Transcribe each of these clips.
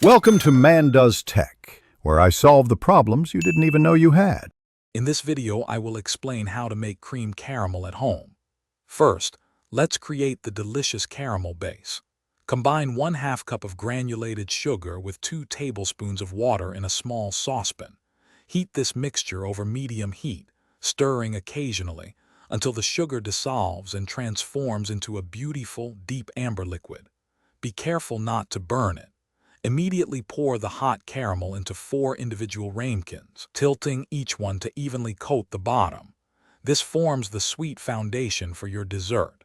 Welcome to Man Does Tech, where I solve the problems you didn't even know you had. In this video, I will explain how to make cream caramel at home. First, let's create the delicious caramel base. Combine 1/2 cup of granulated sugar with 2 tablespoons of water in a small saucepan. Heat this mixture over medium heat, stirring occasionally until the sugar dissolves and transforms into a beautiful, deep amber liquid. Be careful not to burn it. Immediately pour the hot caramel into 4 individual ramekins, tilting each one to evenly coat the bottom. This forms the sweet foundation for your dessert.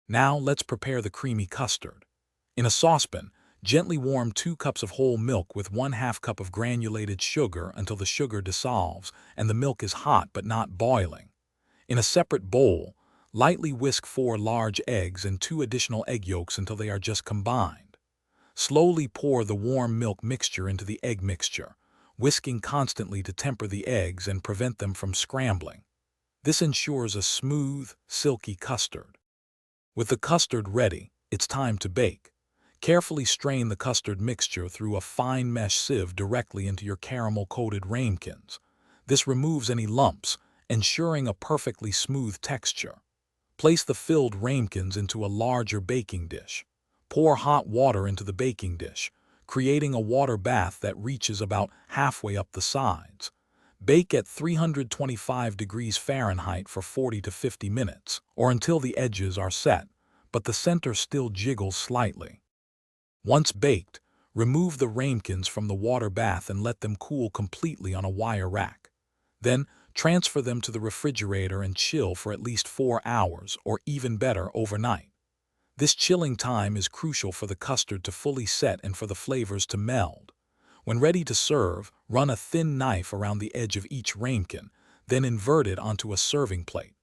Now let's prepare the creamy custard. In a saucepan, gently warm 2 cups of whole milk with 1/2 cup of granulated sugar until the sugar dissolves and the milk is hot but not boiling. In a separate bowl, lightly whisk 4 large eggs and 2 additional egg yolks until they are just combined. Slowly pour the warm milk mixture into the egg mixture, whisking constantly to temper the eggs and prevent them from scrambling. This ensures a smooth, silky custard. With the custard ready, it's time to bake. Carefully strain the custard mixture through a fine mesh sieve directly into your caramel-coated ramekins. This removes any lumps, ensuring a perfectly smooth texture. Place the filled ramekins into a larger baking dish. Pour hot water into the baking dish, creating a water bath that reaches about halfway up the sides. Bake at 325 degrees Fahrenheit for 40 to 50 minutes, or until the edges are set, but the center still jiggles slightly. Once baked, remove the ramekins from the water bath and let them cool completely on a wire rack. Then, transfer them to the refrigerator and chill for at least 4 hours, or even better, overnight. This chilling time is crucial for the custard to fully set and for the flavors to meld. When ready to serve, run a thin knife around the edge of each ramekin, then invert it onto a serving plate.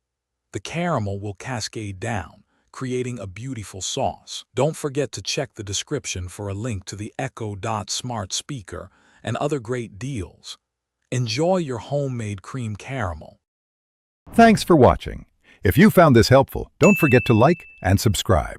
The caramel will cascade down, creating a beautiful sauce. Don't forget to check the description for a link to the Echo Dot smart speaker and other great deals. Enjoy your homemade cream caramel. Thanks for watching. If you found this helpful, don't forget to like and subscribe.